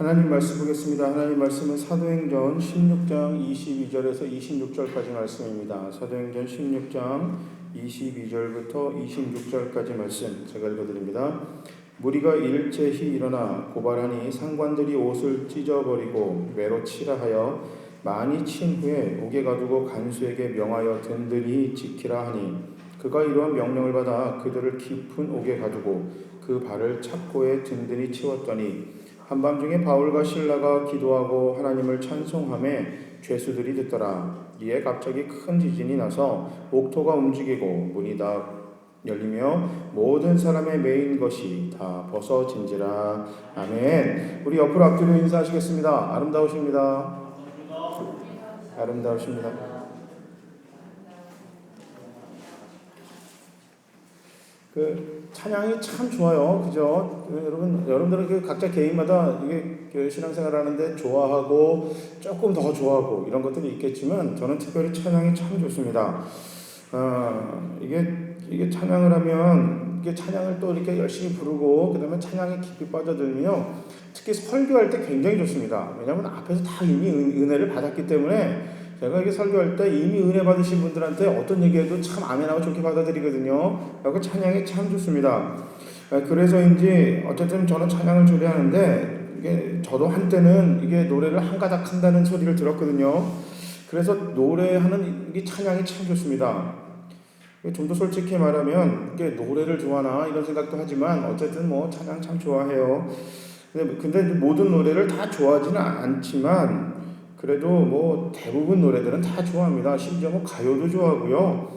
하나님 말씀 보겠습니다. 하나님 말씀은 사도행전 16장 22절에서 26절까지 말씀입니다. 사도행전 16장 22절부터 26절까지 말씀 제가 읽어드립니다. 무리가 일제히 일어나 고발하니 상관들이 옷을 찢어버리고 매로 치라 하여 많이 친 후에 옥에 가두고 간수에게 명하여 든든히 지키라 하니 그가 이러한 명령을 받아 그들을 깊은 옥에 가두고 그 발을 착고에 든든히 치웠더니 한밤중에 바울과 실라가 기도하고 하나님을 찬송하며 죄수들이 듣더라. 이에 갑자기 큰 지진이 나서 옥토가 움직이고 문이 다 열리며 모든 사람의 매인 것이 다 벗어진지라. 아멘. 우리 옆으로 앞뒤로 인사하시겠습니다. 아름다우십니다. 아름다우십니다. 찬양이 참 좋아요. 그죠? 여러분들은 각자 개인마다 이게 신앙생활 하는데 좋아하고 조금 더 좋아하고 이런 것들이 있겠지만 저는 특별히 찬양이 참 좋습니다. 이게 찬양을 하면 이게 찬양을 또 이렇게 열심히 부르고 그다음에 찬양에 깊이 빠져들면요. 특히 설교할 때 굉장히 좋습니다. 왜냐하면 앞에서 다 이미 은혜를 받았기 때문에 제가 이렇게 설교할 때 이미 은혜 받으신 분들한테 어떤 얘기해도 참 아멘하고 좋게 받아들이거든요. 그래서 찬양이 참 좋습니다. 그래서인지 어쨌든 저는 찬양을 조례하는데 이게 저도 한때는 이게 노래를 한 가닥 한다는 소리를 들었거든요. 그래서 노래하는 이게 찬양이 참 좋습니다. 좀 더 솔직히 말하면 이게 노래를 좋아하나 이런 생각도 하지만 어쨌든 뭐 찬양 참 좋아해요. 근데 모든 노래를 다 좋아하지는 않지만 그래도 뭐 대부분 노래들은 다 좋아합니다. 심지어 뭐 가요도 좋아하고요.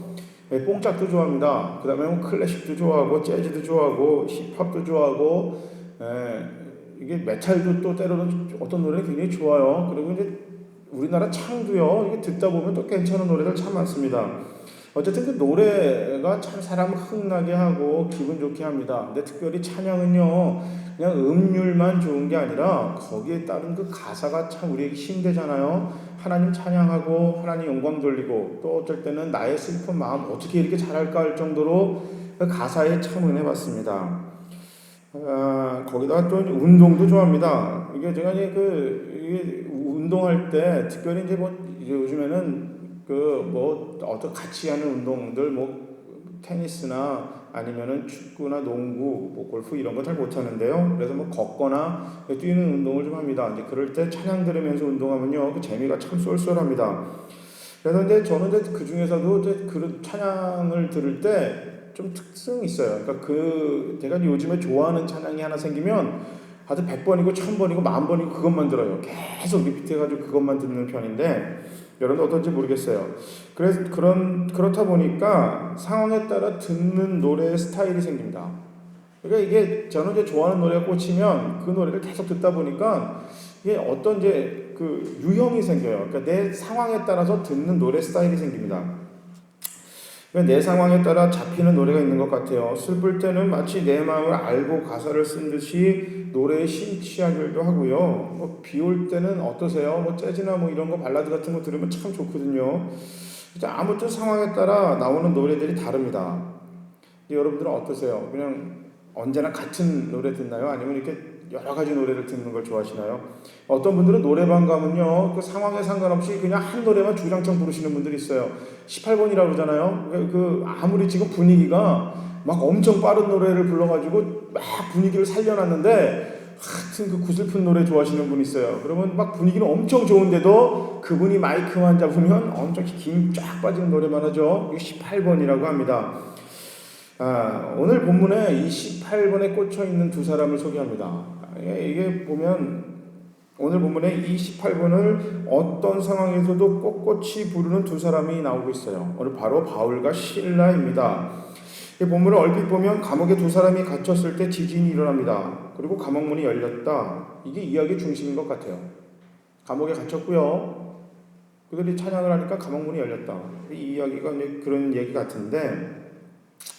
뽕짝도 좋아합니다. 그 다음에 뭐 클래식도 좋아하고 재즈도 좋아하고 힙합도 좋아하고 이게 메탈도 또 때로는 어떤 노래는 굉장히 좋아요. 그리고 이제 우리나라 창도요. 이게 듣다 보면 또 괜찮은 노래들 참 많습니다. 어쨌든 그 노래가 참 사람을 흥나게 하고 기분 좋게 합니다. 근데 특별히 찬양은요. 그냥 음률만 좋은 게 아니라 거기에 따른 그 가사가 참 우리에게 힘되잖아요. 하나님 찬양하고 하나님 영광 돌리고 또 어쩔 때는 나의 슬픈 마음 어떻게 이렇게 잘할까 할 정도로 그 가사에 참 은혜 받습니다. 거기다가 또 운동도 좋아합니다. 이게 제가 이게 운동할 때 특별히 이제 뭐 요즘에는 어떤 같이 하는 운동들 테니스나 아니면은 축구나 농구, 골프 이런 거 잘 못하는데요. 그래서 걷거나 뛰는 운동을 좀 합니다. 이제 그럴 때 찬양 들으면서 운동하면요, 그 재미가 참 쏠쏠합니다. 그래서 이제 저는 이제 그 중에서도 그런 찬양을 들을 때 좀 특성이 있어요. 그러니까 제가 요즘에 좋아하는 찬양이 하나 생기면 아주 100번이고 1000번이고 10,000번이고 그것만 들어요. 계속 리피트해가지고 그것만 듣는 편인데 여러분 어떤지 모르겠어요. 그래서 그렇다 보니까 상황에 따라 듣는 노래의 스타일이 생깁니다. 그러니까 이게 저는 이제 좋아하는 노래가 꽂히면 그 노래를 계속 듣다 보니까 이게 어떤 이제 그 유형이 생겨요. 그러니까 내 상황에 따라서 듣는 노래 스타일이 생깁니다. 내 상황에 따라 잡히는 노래가 있는 것 같아요. 슬플 때는 마치 내 마음을 알고 가사를 쓴 듯이 노래에 심취하기도 하고요. 비 올 때는 어떠세요? 재즈나 이런 거 발라드 같은 거 들으면 참 좋거든요. 아무튼 상황에 따라 나오는 노래들이 다릅니다. 여러분들은 어떠세요? 그냥 언제나 같은 노래 듣나요? 아니면 이렇게 여러 가지 노래를 듣는 걸 좋아하시나요? 어떤 분들은 노래방 가면요, 그 상황에 상관없이 그냥 한 노래만 주장창 부르시는 분들이 있어요. 18번이라고 그러잖아요. 아무리 지금 분위기가 막 엄청 빠른 노래를 불러가지고 막 분위기를 살려놨는데 하여튼 그 구슬픈 노래 좋아하시는 분이 있어요. 그러면 막 분위기는 엄청 좋은데도 그분이 마이크만 잡으면 엄청 힘 쫙 빠지는 노래만 하죠. 18번이라고 합니다. 오늘 본문에 28번에 꽂혀 있는 두 사람을 소개합니다. 이게 보면 오늘 본문에 28번을 어떤 상황에서도 꼿꼿이 부르는 두 사람이 나오고 있어요. 오늘 바로 바울과 실라입니다. 이 본문을 얼핏 보면 감옥에 두 사람이 갇혔을 때 지진이 일어납니다. 그리고 감옥문이 열렸다. 이게 이야기의 중심인 것 같아요. 감옥에 갇혔고요. 그들이 찬양을 하니까 감옥문이 열렸다. 이 이야기가 그런 얘기 같은데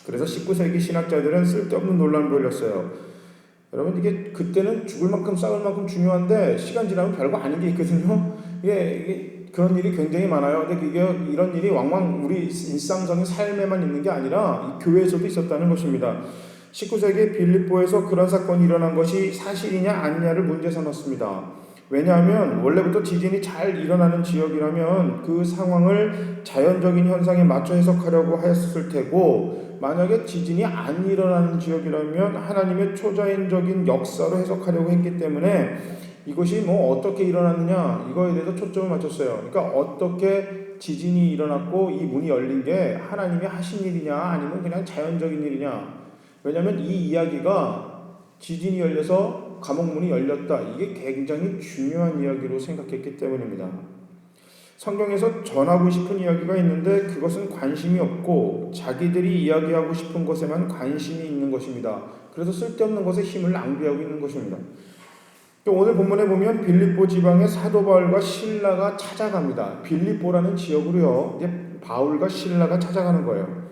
그래서 19세기 신학자들은 쓸데없는 논란을 벌였어요. 여러분 이게 그때는 죽을 만큼 싸울 만큼 중요한데 시간 지나면 별거 아닌 게 있거든요. 이게 그런 일이 굉장히 많아요. 근데 이런 일이 왕왕 우리 일상적인 삶에만 있는 게 아니라 이 교회에서도 있었다는 것입니다. 19세기 빌립보에서 그런 사건이 일어난 것이 사실이냐 아니냐를 문제 삼았습니다. 왜냐하면 원래부터 지진이 잘 일어나는 지역이라면 그 상황을 자연적인 현상에 맞춰 해석하려고 하였을 테고, 만약에 지진이 안 일어나는 지역이라면 하나님의 초자연적인 역사로 해석하려고 했기 때문에 이것이 뭐 어떻게 일어났느냐 이거에 대해서 초점을 맞췄어요. 그러니까 어떻게 지진이 일어났고 이 문이 열린 게 하나님이 하신 일이냐 아니면 그냥 자연적인 일이냐. 왜냐하면 이 이야기가 지진이 열려서 감옥문이 열렸다, 이게 굉장히 중요한 이야기로 생각했기 때문입니다. 성경에서 전하고 싶은 이야기가 있는데 그것은 관심이 없고 자기들이 이야기하고 싶은 것에만 관심이 있는 것입니다. 그래서 쓸데없는 것에 힘을 낭비하고 있는 것입니다. 또 오늘 본문에 보면 빌립보 지방의 사도 바울과 실라가 찾아갑니다. 빌립보라는 지역으로요, 이제 바울과 실라가 찾아가는 거예요.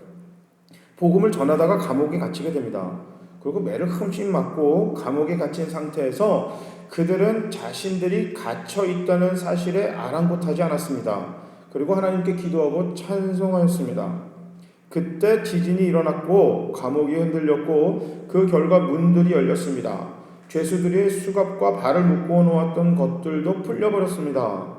복음을 전하다가 감옥에 갇히게 됩니다. 그리고 매를 흠씬 맞고 감옥에 갇힌 상태에서 그들은 자신들이 갇혀 있다는 사실에 아랑곳하지 않았습니다. 그리고 하나님께 기도하고 찬송하였습니다. 그때 지진이 일어났고 감옥이 흔들렸고 그 결과 문들이 열렸습니다. 죄수들이 수갑과 발을 묶어 놓았던 것들도 풀려버렸습니다.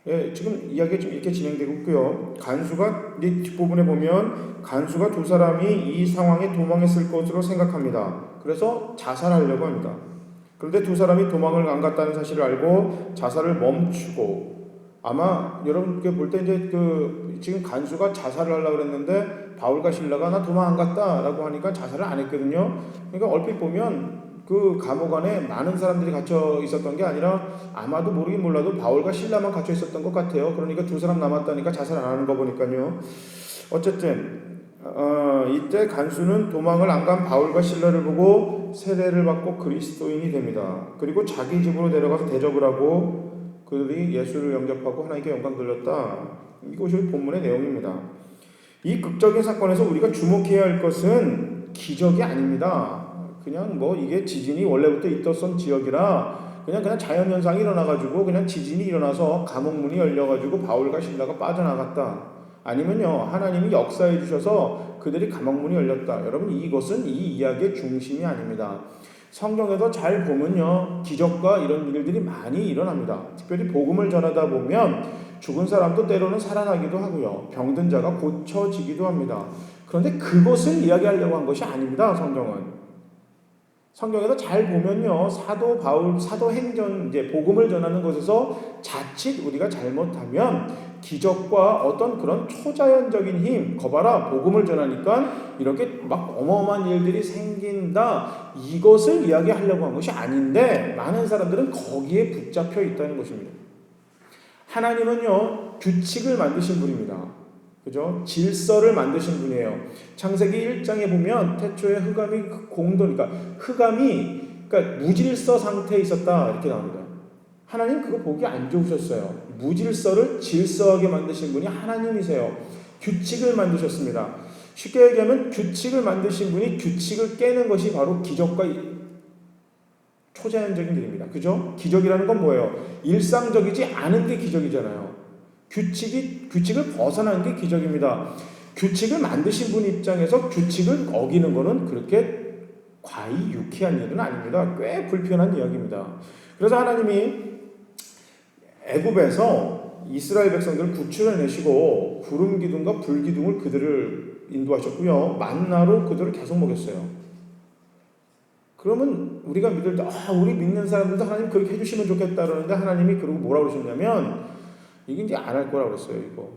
예, 지금 이야기가 좀 이렇게 진행되고 있고요. 간수가, 이 뒷부분에 보면 간수가 두 사람이 이 상황에 도망했을 것으로 생각합니다. 그래서 자살하려고 합니다. 그런데 두 사람이 도망을 안 갔다는 사실을 알고 자살을 멈추고, 아마 여러분께 볼 때 이제 지금 간수가 자살을 하려고 그랬는데 바울과 실라가 나 도망 안 갔다라고 하니까 자살을 안 했거든요. 그러니까 얼핏 보면 그 감옥 안에 많은 사람들이 gat혀 있었던 게 아니라 아마도 모르긴 몰라도 바울과 실라만 갇혀 있었던 것 같아요. 그러니까 두 사람 남았다니까 자살 안 하는 거 보니까요. 어쨌든 이때 간수는 도망을 안 간 바울과 실라를 보고 세례를 받고 그리스도인이 됩니다. 그리고 자기 집으로 내려가서 대접을 하고 그들이 예수를 영접하고 하나님께 영광 돌렸다. 이것이 본문의 내용입니다. 이 극적인 사건에서 우리가 주목해야 할 것은 기적이 아닙니다. 그냥 뭐 이게 지진이 원래부터 있었던 지역이라 그냥 자연현상이 일어나가지고 그냥 지진이 일어나서 감옥문이 열려가지고 바울과 실라가 빠져나갔다. 아니면요, 하나님이 역사해 주셔서 그들이 감옥문이 열렸다. 여러분, 이것은 이 이야기의 중심이 아닙니다. 성경에도 잘 보면요, 기적과 이런 일들이 많이 일어납니다. 특별히 복음을 전하다 보면 죽은 사람도 때로는 살아나기도 하고요, 병든 자가 고쳐지기도 합니다. 그런데 그것을 이야기하려고 한 것이 아닙니다. 성경에서 잘 보면요, 사도 바울, 사도행전, 이제 복음을 전하는 것에서 자칫 우리가 잘못하면 기적과 어떤 그런 초자연적인 힘, 거봐라, 복음을 전하니까 이렇게 막 어마어마한 일들이 생긴다, 이것을 이야기하려고 한 것이 아닌데 많은 사람들은 거기에 붙잡혀 있다는 것입니다. 하나님은요, 규칙을 만드신 분입니다. 그죠? 질서를 만드신 분이에요. 창세기 1장에 보면 태초에 흑암이 공도니까 그러니까 무질서 상태에 있었다 이렇게 나옵니다. 하나님 그거 보기 안 좋으셨어요. 무질서를 질서하게 만드신 분이 하나님이세요. 규칙을 만드셨습니다. 쉽게 얘기하면 규칙을 만드신 분이 규칙을 깨는 것이 바로 기적과 초자연적인 일입니다. 그죠? 기적이라는 건 뭐예요? 일상적이지 않은 게 기적이잖아요. 규칙을 벗어나는 게 기적입니다. 규칙을 만드신 분 입장에서 규칙을 어기는 것은 그렇게 과히 유쾌한 일은 아닙니다. 꽤 불편한 이야기입니다. 그래서 하나님이 애굽에서 이스라엘 백성들을 구출해내시고 구름 기둥과 불 기둥을 그들을 인도하셨고요, 만나로 그들을 계속 먹였어요. 그러면 우리가 믿을 때 우리 믿는 사람들도 하나님 그렇게 해주시면 좋겠다 그러는데 하나님이 그러고 뭐라고 그러셨냐면 이게 이제 안 할 거라고 그랬어요. 이거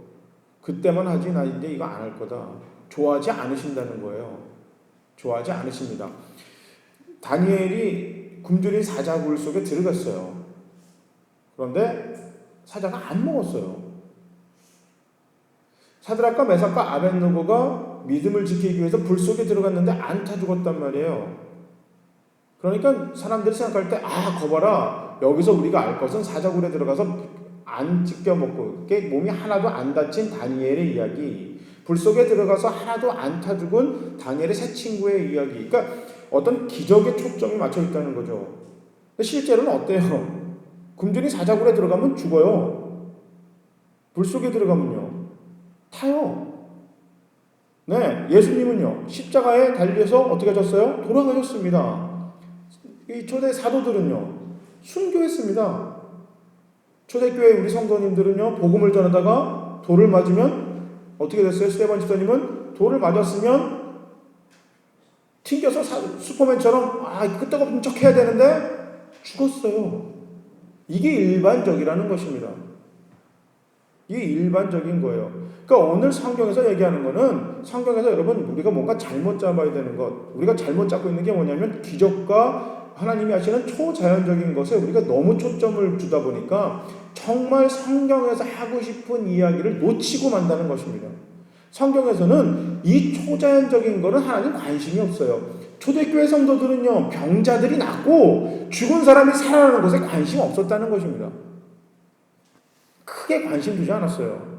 그때만 하지 나 이제 이거 안 할 거다. 좋아하지 않으신다는 거예요. 좋아하지 않으십니다. 다니엘이 굶주린 사자 굴 속에 들어갔어요. 그런데 사자가 안 먹었어요. 사드락과 메삭과 아벳느고가 믿음을 지키기 위해서 불 속에 들어갔는데 안 타 죽었단 말이에요. 그러니까 사람들이 생각할 때 거봐라, 여기서 우리가 알 것은 사자굴에 들어가서 안 찢겨 먹고 몸이 하나도 안 다친 다니엘의 이야기, 불 속에 들어가서 하나도 안 타 죽은 다니엘의 세 친구의 이야기, 그러니까 어떤 기적에 초점이 맞춰 있다는 거죠. 근데 실제로는 어때요? 굶주린 사자굴에 들어가면 죽어요. 불 속에 들어가면요 타요. 네, 예수님은요, 십자가에 달려서 어떻게 하셨어요? 돌아가셨습니다. 이 초대 사도들은요, 순교했습니다. 초대교회 우리 성도님들은요, 복음을 전하다가 돌을 맞으면 어떻게 됐어요? 스데반 집사님은 돌을 맞았으면 튕겨서 슈퍼맨처럼 끄떡없는 척 해야 되는데 죽었어요. 이게 일반적이라는 것입니다. 이게 일반적인 거예요. 그러니까 오늘 성경에서 얘기하는 거는, 성경에서 여러분 우리가 뭔가 잘못 잡아야 되는 것, 우리가 잘못 잡고 있는 게 뭐냐면 기적과 하나님이 하시는 초자연적인 것에 우리가 너무 초점을 주다 보니까 정말 성경에서 하고 싶은 이야기를 놓치고 만다는 것입니다. 성경에서는 이 초자연적인 거는 하나님 관심이 없어요. 초대교회 성도들은요, 병자들이 낫고 죽은 사람이 살아나는 것에 관심이 없었다는 것입니다. 크게 관심 두지 않았어요.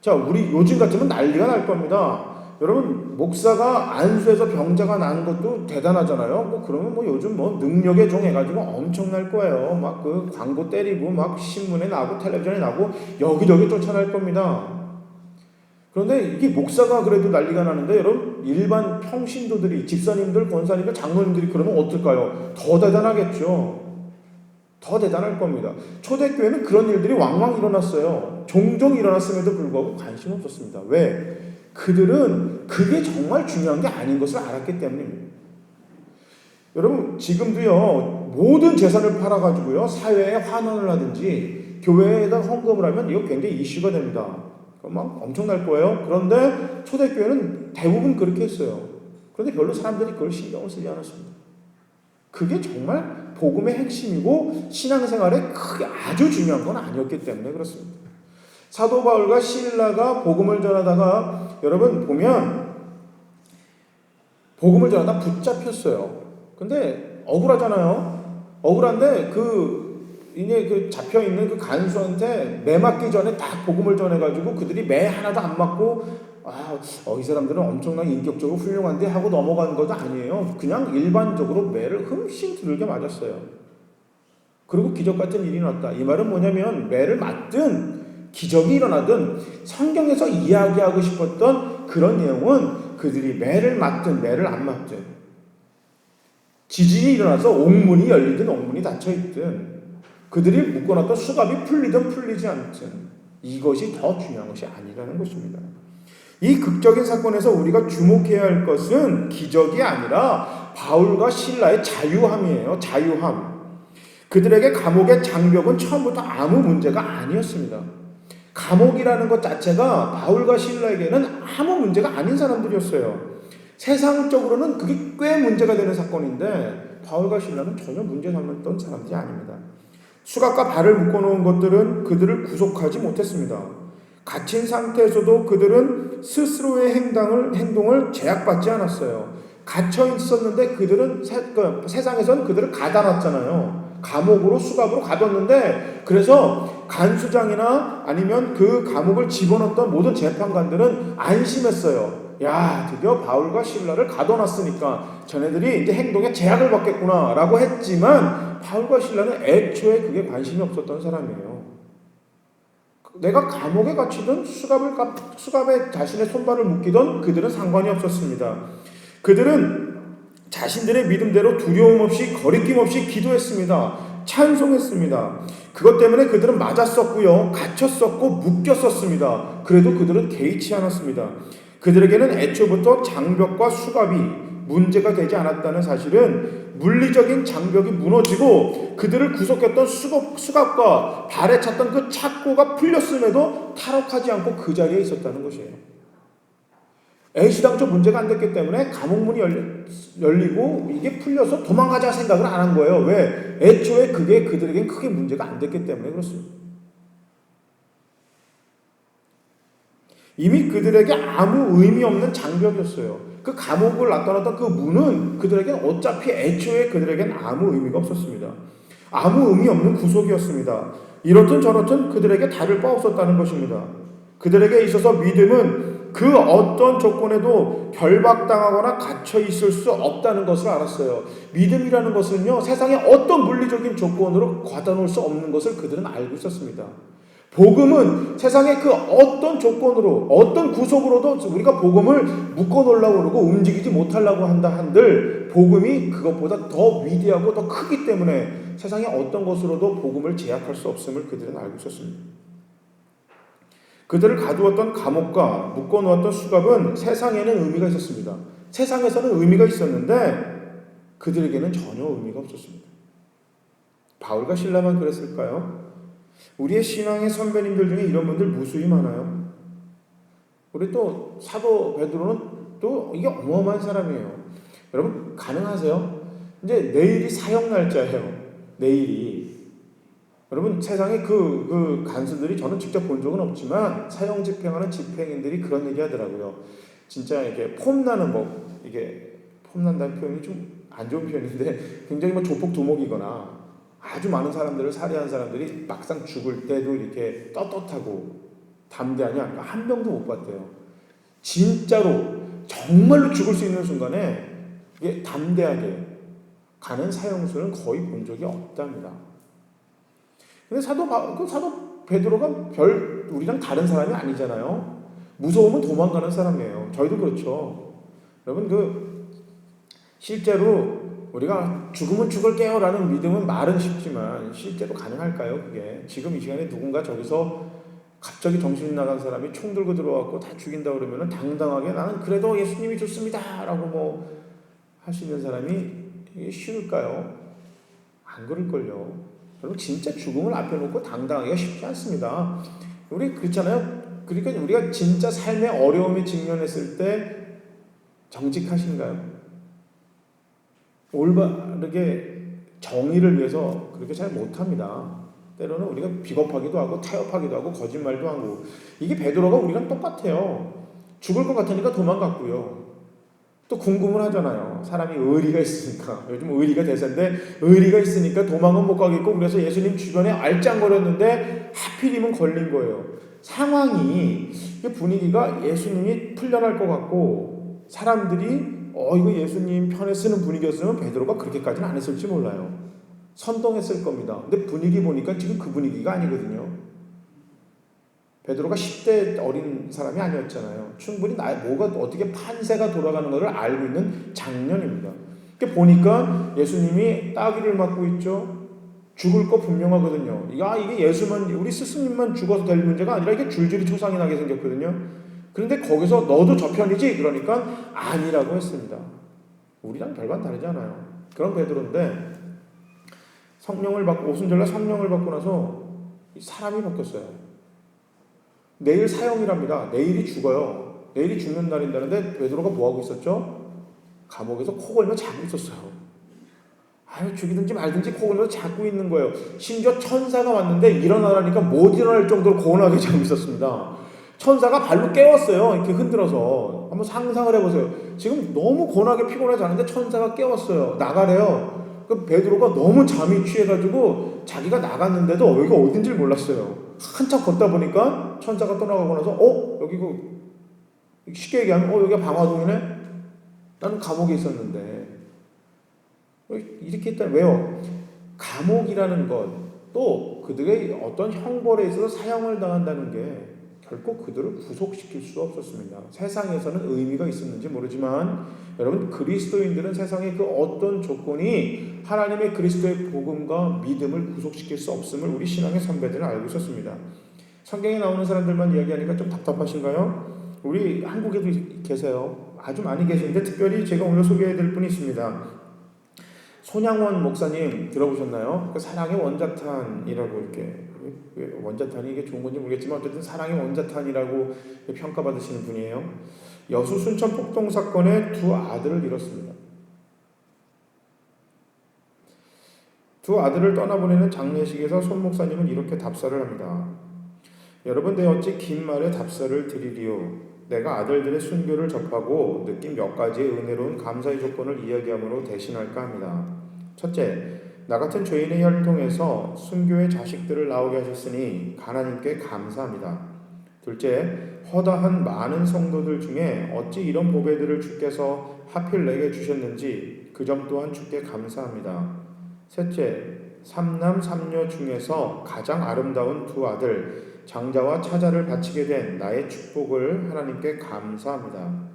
자, 우리 요즘 같으면 난리가 날 겁니다. 여러분, 목사가 안수해서 병자가 나는 것도 대단하잖아요. 그러면 요즘 능력의 종 해가지고 엄청날 거예요. 막 그 광고 때리고, 막 신문에 나고, 텔레비전에 나고, 여기저기 쫓아날 겁니다. 그런데 이게 목사가 그래도 난리가 나는데, 여러분, 일반 평신도들이, 집사님들, 권사님들, 장로님들이 그러면 어떨까요? 더 대단하겠죠. 더 대단할 겁니다. 초대교회는 그런 일들이 왕왕 일어났어요. 종종 일어났음에도 불구하고 관심 없었습니다. 왜? 그들은 그게 정말 중요한 게 아닌 것을 알았기 때문입니다. 여러분, 지금도요, 모든 재산을 팔아가지고요, 사회에 환원을 하든지, 교회에다 헌금을 하면 이거 굉장히 이슈가 됩니다. 막 엄청날 거예요. 그런데 초대교회는 대부분 그렇게 했어요. 그런데 별로 사람들이 그걸 신경을 쓰지 않았습니다. 그게 정말 복음의 핵심이고 신앙생활에 크게 아주 중요한 건 아니었기 때문에 그렇습니다. 사도 바울과 실라가 복음을 전하다가 여러분 보면 복음을 전하다 붙잡혔어요. 근데 억울하잖아요. 억울한데 이제 잡혀있는 그 간수한테 매 맞기 전에 딱 복음을 전해가지고 그들이 매 하나도 안 맞고 이 사람들은 엄청나게 인격적으로 훌륭한데 하고 넘어간 것도 아니에요. 그냥 일반적으로 매를 흠씬 두들겨 맞았어요. 그리고 기적 같은 일이 났다. 이 말은 뭐냐면 매를 맞든 기적이 일어나든 성경에서 이야기하고 싶었던 그런 내용은 그들이 매를 맞든 매를 안 맞든 지진이 일어나서 옥문이 열리든 옥문이 닫혀있든 그들이 묶어놨던 수갑이 풀리든 풀리지 않든 이것이 더 중요한 것이 아니라는 것입니다. 이 극적인 사건에서 우리가 주목해야 할 것은 기적이 아니라 바울과 실라의 자유함이에요. 자유함. 그들에게 감옥의 장벽은 처음부터 아무 문제가 아니었습니다. 감옥이라는 것 자체가 바울과 실라에게는 아무 문제가 아닌 사람들이었어요. 세상적으로는 그게 꽤 문제가 되는 사건인데 바울과 실라는 전혀 문제 삼았던 사람들이 아닙니다. 수갑과 발을 묶어놓은 것들은 그들을 구속하지 못했습니다. 갇힌 상태에서도 그들은 스스로의 행동을 제약받지 않았어요. 갇혀 있었는데 그들은 세상에서는 그들을 가둬놨잖아요. 감옥으로 수갑으로 가뒀는데 그래서 간수장이나 아니면 그 감옥을 집어넣었던 모든 재판관들은 안심했어요. 야, 드디어 바울과 실라를 가둬놨으니까 자네들이 이제 행동에 제약을 받겠구나 라고 했지만 바울과 실라는 애초에 그게 관심이 없었던 사람이에요. 내가 감옥에 갇히든 수갑에 자신의 손발을 묶이든 그들은 상관이 없었습니다. 그들은 자신들의 믿음대로 두려움 없이 거리낌 없이 기도했습니다. 찬송했습니다. 그것 때문에 그들은 맞았었고요. 갇혔었고 묶였었습니다. 그래도 그들은 개의치 않았습니다. 그들에게는 애초부터 장벽과 수갑이 문제가 되지 않았다는 사실은 물리적인 장벽이 무너지고 그들을 구속했던 수갑과 발에 찼던 그 착고가 풀렸음에도 탈옥하지 않고 그 자리에 있었다는 것이에요. 애시당초 문제가 안 됐기 때문에 감옥문이 열리고 이게 풀려서 도망가자 생각을 안 한 거예요. 왜? 애초에 그게 그들에겐 크게 문제가 안 됐기 때문에 그렇습니다. 이미 그들에게 아무 의미 없는 장벽이었어요. 그 감옥을 나타났던 그 문은 그들에겐 어차피 애초에 그들에겐 아무 의미가 없었습니다. 아무 의미 없는 구속이었습니다. 이렇든 저렇든 그들에게 다를 바 없었다는 것입니다. 그들에게 있어서 믿음은 그 어떤 조건에도 결박당하거나 갇혀 있을 수 없다는 것을 알았어요. 믿음이라는 것은요, 세상의 어떤 물리적인 조건으로 가둬놓을 수 없는 것을 그들은 알고 있었습니다. 복음은 세상의 그 어떤 조건으로, 어떤 구속으로도 우리가 복음을 묶어놓으려고 그러고 움직이지 못하려고 한다 한들 복음이 그것보다 더 위대하고 더 크기 때문에 세상의 어떤 것으로도 복음을 제약할 수 없음을 그들은 알고 있었습니다. 그들을 가두었던 감옥과 묶어놓았던 수갑은 세상에는 의미가 있었습니다. 세상에서는 의미가 있었는데 그들에게는 전혀 의미가 없었습니다. 바울과 실라만 그랬을까요? 우리의 신앙의 선배님들 중에 이런 분들 무수히 많아요. 우리 또 사도 베드로는 또 이게 어마어마한 사람이에요. 여러분 가능하세요? 이제 내일이 사형 날짜예요. 내일이. 여러분 세상에 그 간수들이 저는 직접 본 적은 없지만 사형 집행하는 집행인들이 그런 얘기 하더라고요. 진짜 이게 폼나는 이게 폼난다는 표현이 좀 안 좋은 표현인데 굉장히 조폭 두목이거나 아주 많은 사람들을 살해한 사람들이 막상 죽을 때도 이렇게 떳떳하고 담대하냐? 한 명도 못 봤대요. 진짜로 정말로 죽을 수 있는 순간에 이게 담대하게 가는 사형수는 거의 본 적이 없답니다. 근데 사도 베드로가 우리랑 다른 사람이 아니잖아요. 무서우면 도망가는 사람이에요. 저희도 그렇죠. 여러분 실제로 우리가 죽으면 죽을게요 라는 믿음은 말은 쉽지만 실제로 가능할까요? 그게 지금 이 시간에 누군가 저기서 갑자기 정신이 나간 사람이 총 들고 들어와서 다 죽인다 그러면 당당하게 나는 그래도 예수님이 좋습니다 라고 하시는 사람이 이게 쉬울까요? 안 그럴걸요. 여러분 진짜 죽음을 앞에 놓고 당당하기가 쉽지 않습니다. 우리 그렇잖아요. 그러니까 우리가 진짜 삶의 어려움에 직면했을 때 정직하신가요? 올바르게 정의를 위해서 그렇게 잘 못합니다. 때로는 우리가 비겁하기도 하고 타협하기도 하고 거짓말도 하고 이게 베드로가 우리랑 똑같아요. 죽을 것 같으니까 도망갔고요. 또 궁금을 하잖아요. 사람이 의리가 있으니까 요즘 의리가 대세인데 의리가 있으니까 도망은 못 가겠고 그래서 예수님 주변에 알짱거렸는데 하필이면 걸린 거예요. 상황이 분위기가 예수님이 풀려날 것 같고 사람들이 이거 예수님 편에 쓰는 분위기였으면 베드로가 그렇게까지는 안 했을지 몰라요. 선동했을 겁니다. 근데 분위기 보니까 지금 그 분위기가 아니거든요. 베드로가 10대 어린 사람이 아니었잖아요. 충분히 뭐가 어떻게 판세가 돌아가는 것을 알고 있는 장년입니다. 보니까 예수님이 따귀를 맞고 있죠. 죽을 거 분명하거든요. 이게 예수만 우리 스승님만 죽어서 될 문제가 아니라 이게 줄줄이 초상이 나게 생겼거든요. 그런데 거기서 너도 저 편이지? 그러니까 아니라고 했습니다. 우리랑 별반 다르잖아요. 그런 베드로인데 성령을 받고 오순절날 성령을 받고 나서 사람이 바뀌었어요. 내일 사형이랍니다. 내일이 죽어요. 내일이 죽는 날인다는데 베드로가 뭐하고 있었죠? 감옥에서 코 걸며 자고 있었어요. 죽이든지 말든지 코 걸며 자고 있는 거예요. 심지어 천사가 왔는데 일어나라니까 못 일어날 정도로 고온하게 자고 있었습니다. 천사가 발로 깨웠어요. 이렇게 흔들어서. 한번 상상을 해보세요. 지금 너무 고나게 피곤해 자는데 천사가 깨웠어요. 나가래요. 그 베드로가 너무 잠이 취해가지고 자기가 나갔는데도 여기가 어딘지 몰랐어요. 한참 걷다 보니까 천사가 떠나가고 나서 여기 쉽게 얘기하면 여기가 방화동이네? 나는 감옥에 있었는데 이렇게 했다면 왜요? 감옥이라는 것 또 그들의 어떤 형벌에 있어서 사형을 당한다는 게 결코 그들을 구속시킬 수 없었습니다. 세상에서는 의미가 있었는지 모르지만 여러분 그리스도인들은 세상의 그 어떤 조건이 하나님의 그리스도의 복음과 믿음을 구속시킬 수 없음을 우리 신앙의 선배들은 알고 있었습니다. 성경에 나오는 사람들만 이야기하니까 좀 답답하신가요? 우리 한국에도 계세요. 아주 많이 계시는데 특별히 제가 오늘 소개해드릴 분이 있습니다. 손양원 목사님 들어보셨나요? 그 사랑의 원자탄이라고 이렇게 원자탄이 이게 좋은 건지 모르겠지만 어쨌든 사랑의 원자탄이라고 평가받으시는 분이에요. 여수 순천 폭동 사건의 두 아들을 잃었습니다. 두 아들을 떠나보내는 장례식에서 손 목사님은 이렇게 답사를 합니다. 여러분 내 어찌 긴 말에 답사를 드리리요. 내가 아들들의 순교를 접하고 느낀 몇 가지의 은혜로운 감사의 조건을 이야기함으로 대신할까 합니다. 첫째, 나 같은 죄인의 혈통에서 순교의 자식들을 나오게 하셨으니 하나님께 감사합니다. 둘째, 허다한 많은 성도들 중에 어찌 이런 보배들을 주께서 하필 내게 주셨는지 그 점 또한 주께 감사합니다. 셋째, 삼남 삼녀 중에서 가장 아름다운 두 아들 장자와 차자를 바치게 된 나의 축복을 하나님께 감사합니다.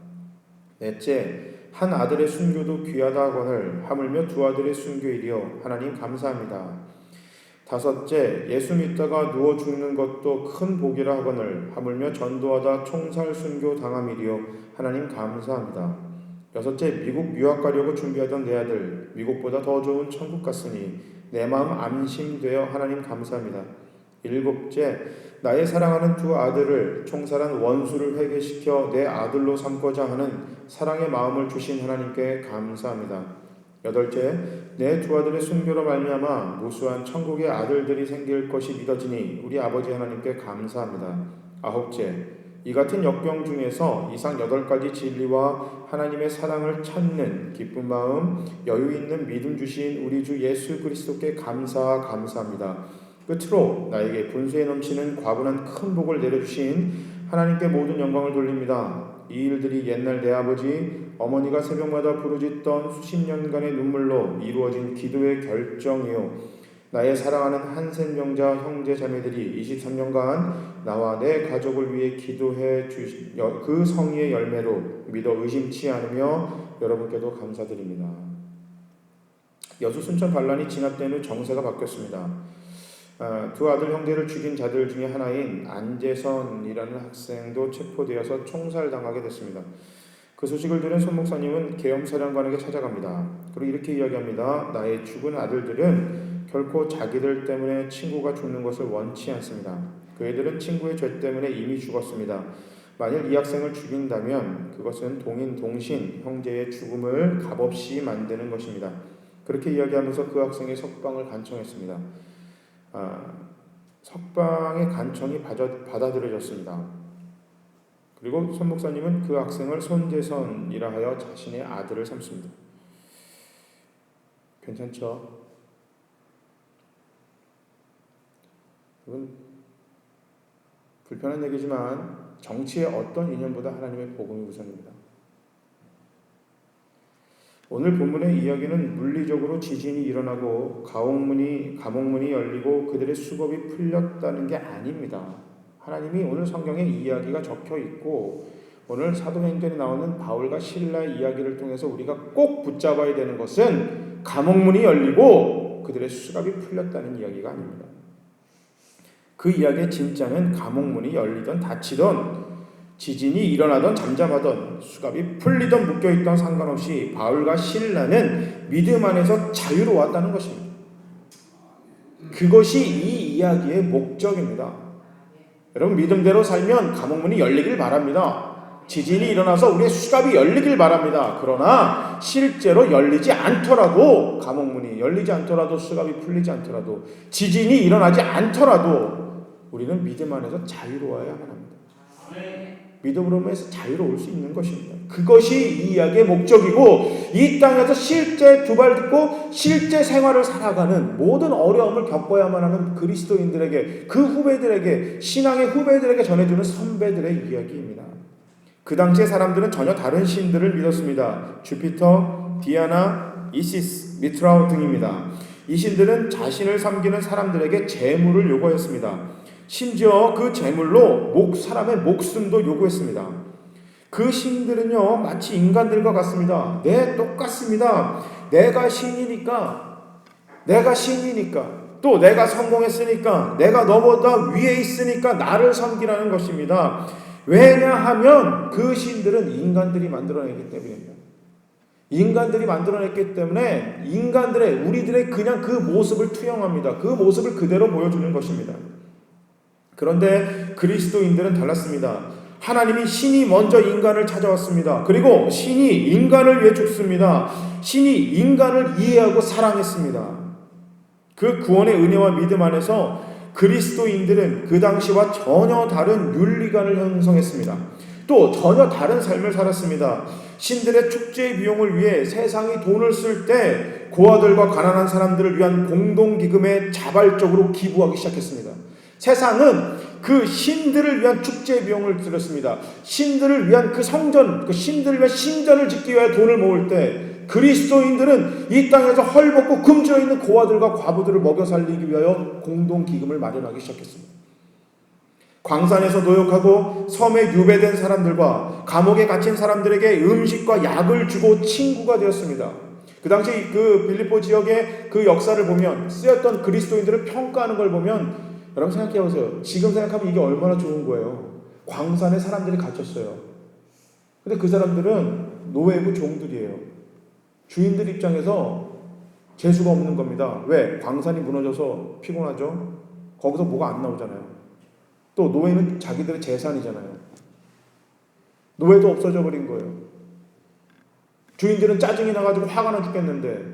넷째, 한 아들의 순교도 귀하다 하거늘 하물며 두 아들의 순교이리요 하나님 감사합니다. 다섯째, 예수 믿다가 누워 죽는 것도 큰 복이라 하거늘 하물며 전도하다 총살 순교 당함이리요 하나님 감사합니다. 여섯째, 미국 유학 가려고 준비하던 내 아들 미국보다 더 좋은 천국 갔으니 내 마음 안심되어 하나님 감사합니다. 일곱째, 나의 사랑하는 두 아들을 총살한 원수를 회개시켜 내 아들로 삼고자 하는 사랑의 마음을 주신 하나님께 감사합니다. 여덟째, 내 두 아들의 순교로 말미암아 무수한 천국의 아들들이 생길 것이 믿어지니 우리 아버지 하나님께 감사합니다. 아홉째, 이 같은 역경 중에서 이상 8가지 진리와 하나님의 사랑을 찾는 기쁜 마음, 여유 있는 믿음 주신 우리 주 예수 그리스도께 감사합니다. 끝으로 나에게 분수에 넘치는 과분한 큰 복을 내려주신 하나님께 모든 영광을 돌립니다. 이 일들이 옛날 내 아버지, 어머니가 새벽마다 부르짖던 수십 년간의 눈물로 이루어진 기도의 결정이요 나의 사랑하는 한센명자 형제 자매들이 23년간 나와 내 가족을 위해 기도해 주신 그 성의의 열매로 믿어 의심치 않으며 여러분께도 감사드립니다. 여수 순천 반란이 진압된 후 정세가 바뀌었습니다. 두 아들 형제를 죽인 자들 중에 하나인 안재선이라는 학생도 체포되어서 총살당하게 됐습니다. 그 소식을 들은 손 목사님은 계엄사령관에게 찾아갑니다. 그리고 이렇게 이야기합니다. 나의 죽은 아들들은 결코 자기들 때문에 친구가 죽는 것을 원치 않습니다. 그애들은 친구의 죄 때문에 이미 죽었습니다. 만일 이 학생을 죽인다면 그것은 동인 동신 형제의 죽음을 값없이 만드는 것입니다. 그렇게 이야기하면서 그 학생의 석방을 간청했습니다. 석방의 간청이 받아들여졌습니다. 그리고 손 목사님은 그 학생을 손재선이라 하여 자신의 아들을 삼습니다. 괜찮죠? 이건 불편한 얘기지만 정치의 어떤 이념보다 하나님의 복음이 우선입니다. 오늘 본문의 이야기는 물리적으로 지진이 일어나고 감옥문이 열리고 그들의 수겁이 풀렸다는 게 아닙니다. 하나님이 오늘 성경에 이야기가 적혀 있고 오늘 사도행전에 나오는 바울과 실라의 이야기를 통해서 우리가 꼭 붙잡아야 되는 것은 감옥문이 열리고 그들의 수갑이 풀렸다는 이야기가 아닙니다. 그 이야기의 진짜는 감옥문이 열리던 닫히던 지진이 일어나던 잠잠하던 수갑이 풀리던 묶여있던 상관없이 바울과 실라는 믿음 안에서 자유로웠다는 것입니다. 그것이 이 이야기의 목적입니다. 여러분 믿음대로 살면 감옥문이 열리길 바랍니다. 지진이 일어나서 우리의 수갑이 열리길 바랍니다. 그러나 실제로 열리지 않더라도 감옥문이 열리지 않더라도 수갑이 풀리지 않더라도 지진이 일어나지 않더라도 우리는 믿음 안에서 자유로워야만 합니다. 믿음으로 해서 자유로울 수 있는 것입니다. 그것이 이 이야기의 목적이고 이 땅에서 실제 두 발 딛고 실제 생활을 살아가는 모든 어려움을 겪어야만 하는 그리스도인들에게 그 후배들에게 신앙의 후배들에게 전해주는 선배들의 이야기입니다. 그 당시의 사람들은 전혀 다른 신들을 믿었습니다. 주피터, 디아나, 이시스, 미트라우 등입니다. 이 신들은 자신을 섬기는 사람들에게 재물을 요구했습니다. 심지어 그 제물로 사람의 목숨도 요구했습니다. 그 신들은요 마치 인간들과 같습니다. 똑같습니다. 내가 신이니까 또 내가 성공했으니까 내가 너보다 위에 있으니까 나를 섬기라는 것입니다. 왜냐하면 그 신들은 인간들이 만들어내기 때문입니다. 인간들이 만들어냈기 때문에 우리들의 그냥 그 모습을 투영합니다. 그 모습을 그대로 보여주는 것입니다. 그런데 그리스도인들은 달랐습니다. 하나님이 신이 먼저 인간을 찾아왔습니다. 그리고 신이 인간을 위해 죽습니다. 신이 인간을 이해하고 사랑했습니다. 그 구원의 은혜와 믿음 안에서 그리스도인들은 그 당시와 전혀 다른 윤리관을 형성했습니다. 또 전혀 다른 삶을 살았습니다. 신들의 축제의 비용을 위해 세상이 돈을 쓸 때 고아들과 가난한 사람들을 위한 공동기금에 자발적으로 기부하기 시작했습니다. 세상은 그 신들을 위한 축제 비용을 들였습니다. 신들을 위한 그 성전, 신들을 위한 신전을 짓기 위해 돈을 모을 때 그리스도인들은 이 땅에서 헐벗고 굶주려 있는 고아들과 과부들을 먹여 살리기 위하여 공동기금을 마련하기 시작했습니다. 광산에서 노역하고 섬에 유배된 사람들과 감옥에 갇힌 사람들에게 음식과 약을 주고 친구가 되었습니다. 그 당시 그 빌립보 지역의 그 역사를 보면, 쓰였던 그리스도인들을 평가하는 걸 보면, 여러분 생각해 보세요. 지금 생각하면 이게 얼마나 좋은 거예요. 광산에 사람들이 갇혔어요. 근데 그 사람들은 노예고 종들이에요. 주인들 입장에서 재수가 없는 겁니다. 왜? 광산이 무너져서 피곤하죠. 거기서 뭐가 안 나오잖아요. 또 노예는 자기들의 재산이잖아요. 노예도 없어져 버린 거예요. 주인들은 짜증이 나가지고 화가 나 죽겠는데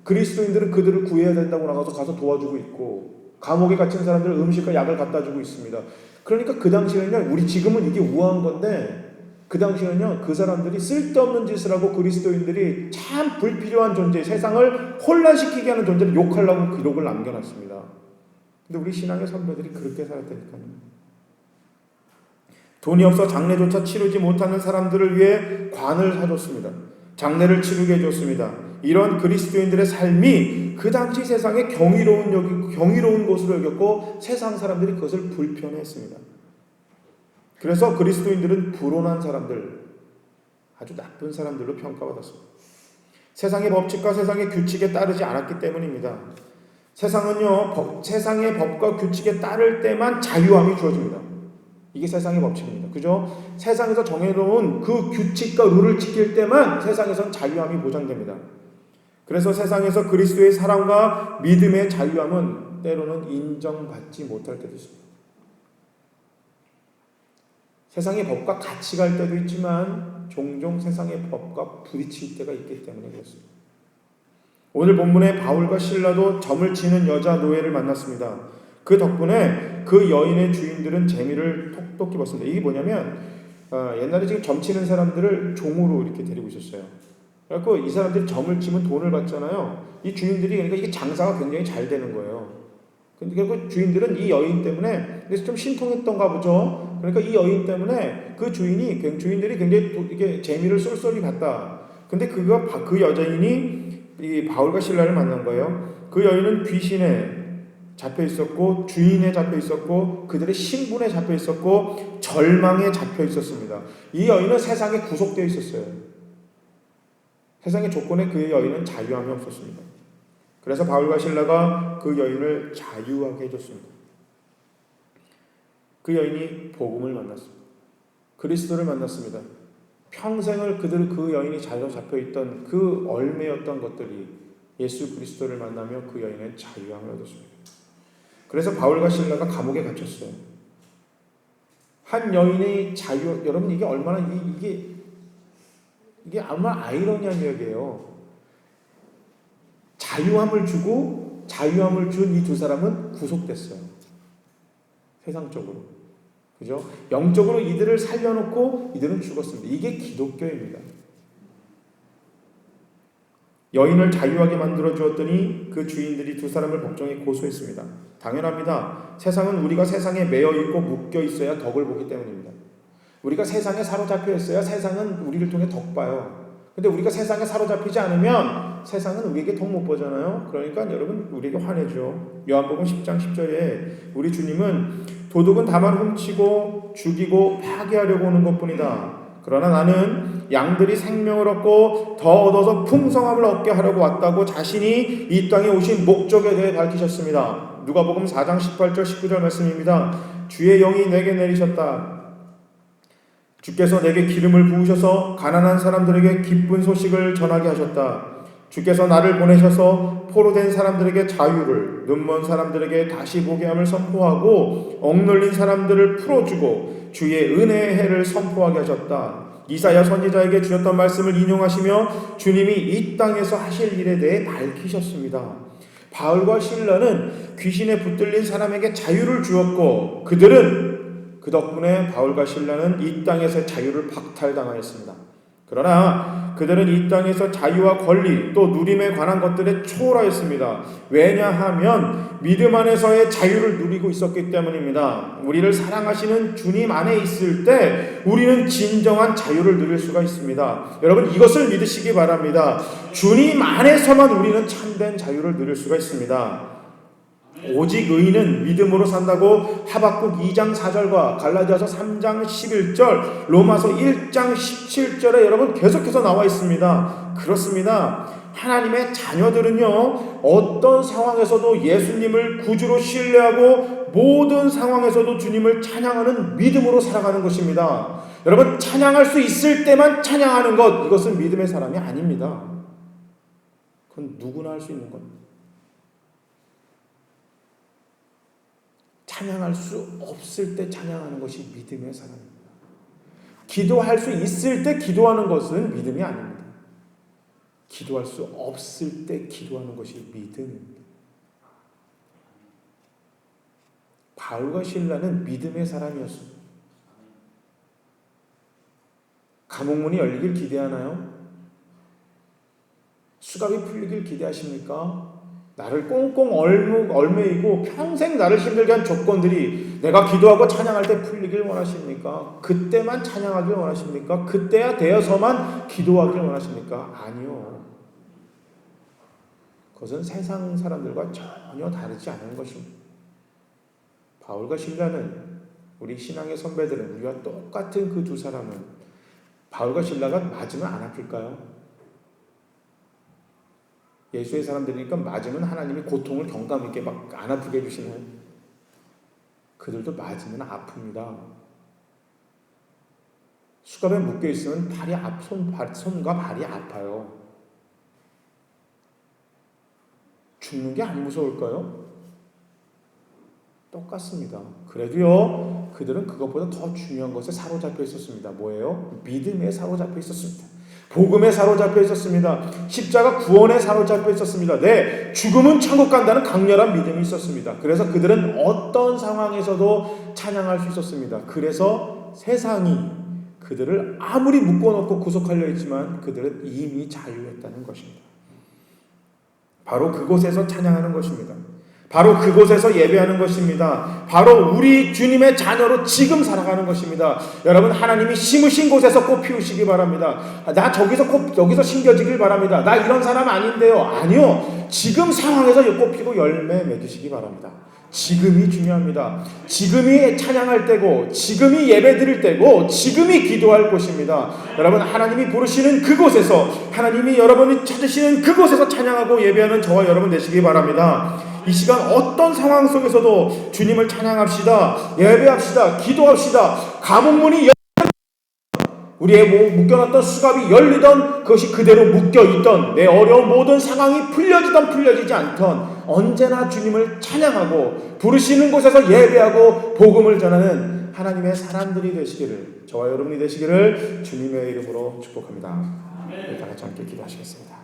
그리스도인들은 그들을 구해야 된다고 가서 도와주고 있고, 감옥에 갇힌 사람들은 음식과 약을 갖다 주고 있습니다. 그러니까 그 당시에는요, 우리 지금은 이게 우아한 건데 그 당시에는요, 그 사람들이 쓸데없는 짓을 하고 그리스도인들이 참 불필요한 존재, 세상을 혼란시키게 하는 존재를 욕하려고 기록을 남겨놨습니다. 근데 우리 신앙의 선배들이 그렇게 살았다니까요. 돈이 없어 장례조차 치르지 못하는 사람들을 위해 관을 사줬습니다. 장례를 치르게 해줬습니다. 이런 그리스도인들의 삶이 그 당시 세상에 경이로운 것으로 여겼고, 세상 사람들이 그것을 불편해했습니다. 그래서 그리스도인들은 불온한 사람들, 아주 나쁜 사람들로 평가받았습니다. 세상의 법칙과 세상의 규칙에 따르지 않았기 때문입니다. 세상은요, 세상의 법과 규칙에 따를 때만 자유함이 주어집니다. 이게 세상의 법칙입니다. 그죠? 세상에서 정해놓은 그 규칙과 룰을 지킬 때만 세상에서는 자유함이 보장됩니다. 그래서 세상에서 그리스도의 사랑과 믿음의 자유함은 때로는 인정받지 못할 때도 있습니다. 세상의 법과 같이 갈 때도 있지만 종종 세상의 법과 부딪힐 때가 있기 때문에 그렇습니다. 오늘 본문에 바울과 실라도 점을 치는 여자 노예를 만났습니다. 그 덕분에 그 여인의 주인들은 재미를 톡톡히 봤습니다. 이게 뭐냐면 옛날에 지금 점 치는 사람들을 종으로 이렇게 데리고 있었어요. 그래서 이 사람들이 점을 치면 돈을 받잖아요. 이 주인들이, 그러니까 이게 장사가 굉장히 잘 되는 거예요. 근데 결국 주인들은 이 여인 때문에 그래서 좀 신통했던가 보죠. 그러니까 이 여인 때문에 그 주인들이 굉장히 이게 재미를 쏠쏠히 봤다. 근데 그 여자인이 이 바울과 실라를 만난 거예요. 그 여인은 귀신에 잡혀 있었고, 주인에 잡혀 있었고, 그들의 신분에 잡혀 있었고, 절망에 잡혀 있었습니다. 이 여인은 세상에 구속되어 있었어요. 세상의 조건에 그 여인은 자유함이 없었습니다. 그래서 바울과 실라가 그 여인을 자유하게 해줬습니다. 그 여인이 복음을 만났습니다. 그리스도를 만났습니다. 평생을 그 여인이 잡혀 있던 그 얼매였던 것들이 예수 그리스도를 만나며 그 여인은 자유함을 얻었습니다. 그래서 바울과 실라가 감옥에 갇혔어요. 한 여인의 자유, 여러분 이게 얼마나 이게 얼마나 아이러니한 이야기예요. 자유함을 주고 자유함을 준 이 두 사람은 구속됐어요. 세상적으로. 그죠? 영적으로 이들을 살려놓고 이들은 죽었습니다. 이게 기독교입니다. 여인을 자유하게 만들어 주었더니 그 주인들이 두 사람을 법정에 고소했습니다. 당연합니다. 세상은 우리가 세상에 매여 있고 묶여 있어야 덕을 보기 때문입니다. 우리가 세상에 사로잡혀 있어야 세상은 우리를 통해 덕 봐요. 근데 우리가 세상에 사로잡히지 않으면 세상은 우리에게 덕 못 보잖아요. 그러니까 여러분 우리에게 화내죠. 요한복음 10장 10절에 우리 주님은 도둑은 다만 훔치고 죽이고 파괴하려고 오는 것뿐이다. 그러나 나는 양들이 생명을 얻고 더 얻어서 풍성함을 얻게 하려고 왔다고 자신이 이 땅에 오신 목적에 대해 밝히셨습니다. 누가복음 4장 18절 19절 말씀입니다. 주의 영이 내게 내리셨다. 주께서 내게 기름을 부으셔서 가난한 사람들에게 기쁜 소식을 전하게 하셨다. 주께서 나를 보내셔서 포로된 사람들에게 자유를, 눈먼 사람들에게 다시 보게 함을 선포하고 억눌린 사람들을 풀어주고 주의 은혜의 해를 선포하게 하셨다. 이사야 선지자에게 주셨던 말씀을 인용하시며 주님이 이 땅에서 하실 일에 대해 밝히셨습니다. 바울과 실라는 귀신에 붙들린 사람에게 자유를 주었고 그들은 그 덕분에 바울과 실라는 이 땅에서 자유를 박탈당하였습니다. 그러나 그들은 이 땅에서 자유와 권리 또 누림에 관한 것들에 초월하였습니다. 왜냐하면 믿음 안에서의 자유를 누리고 있었기 때문입니다. 우리를 사랑하시는 주님 안에 있을 때 우리는 진정한 자유를 누릴 수가 있습니다. 여러분 이것을 믿으시기 바랍니다. 주님 안에서만 우리는 참된 자유를 누릴 수가 있습니다. 오직 의인은 믿음으로 산다고 하박국 2장 4절과 갈라디아서 3장 11절, 로마서 1장 17절에 여러분 계속해서 나와 있습니다. 그렇습니다. 하나님의 자녀들은요, 어떤 상황에서도 예수님을 구주로 신뢰하고 모든 상황에서도 주님을 찬양하는 믿음으로 살아가는 것입니다. 여러분, 찬양할 수 있을 때만 찬양하는 것, 이것은 믿음의 사람이 아닙니다. 그건 누구나 할 수 있는 겁니다. 찬양할 수 없을 때 찬양하는 것이 믿음의 사람입니다. 기도할 수 있을 때 기도하는 것은 믿음이 아닙니다. 기도할 수 없을 때 기도하는 것이 믿음입니다. 바울과 실라는 믿음의 사람이었습니다. 감옥문이 열리길 기대하나요? 수갑이 풀리길 기대하십니까? 나를 꽁꽁 얼매이고 평생 나를 힘들게 한 조건들이 내가 기도하고 찬양할 때 풀리길 원하십니까? 그때만 찬양하길 원하십니까? 그때야 되어서만 기도하길 원하십니까? 아니요. 그것은 세상 사람들과 전혀 다르지 않은 것입니다. 바울과 실라는, 우리 신앙의 선배들은, 우리와 똑같은 그 두 사람은 바울과 실라가 맞으면 안 아플까요? 예수의 사람들이니까 맞으면 하나님이 고통을 경감 있게 막 안 아프게 해주시나요? 그들도 맞으면 아픕니다. 수갑에 묶여 있으면 손과 발이 아파요. 죽는 게 안 무서울까요? 똑같습니다. 그래도요, 그들은 그것보다 더 중요한 것에 사로잡혀 있었습니다. 뭐예요? 믿음에 사로잡혀 있었습니다. 복음에 사로잡혀 있었습니다. 십자가 구원에 사로잡혀 있었습니다. 네, 죽음은 천국 간다는 강렬한 믿음이 있었습니다. 그래서 그들은 어떤 상황에서도 찬양할 수 있었습니다. 그래서 세상이 그들을 아무리 묶어놓고 구속하려 했지만 그들은 이미 자유했다는 것입니다. 바로 그곳에서 찬양하는 것입니다. 바로 그곳에서 예배하는 것입니다. 바로 우리 주님의 자녀로 지금 살아가는 것입니다. 여러분, 하나님이 심으신 곳에서 꽃 피우시기 바랍니다. 나 여기서 심겨지길 바랍니다. 나 이런 사람 아닌데요. 아니요. 지금 상황에서 꽃 피고 열매 맺으시기 바랍니다. 지금이 중요합니다. 지금이 찬양할 때고, 지금이 예배 드릴 때고, 지금이 기도할 곳입니다. 여러분, 하나님이 부르시는 그곳에서, 하나님이 여러분이 찾으시는 그곳에서 찬양하고 예배하는 저와 여러분 되시기 바랍니다. 이 시간 어떤 상황 속에서도 주님을 찬양합시다. 예배합시다. 기도합시다. 감옥문이 우리의 묶여놨던 수갑이 열리던, 그것이 그대로 묶여있던, 내 어려운 모든 상황이 풀려지던 풀려지지 않던 언제나 주님을 찬양하고 부르시는 곳에서 예배하고 복음을 전하는 하나님의 사람들이 되시기를, 저와 여러분이 되시기를 주님의 이름으로 축복합니다. 우리 다 같이 함께 기도하시겠습니다.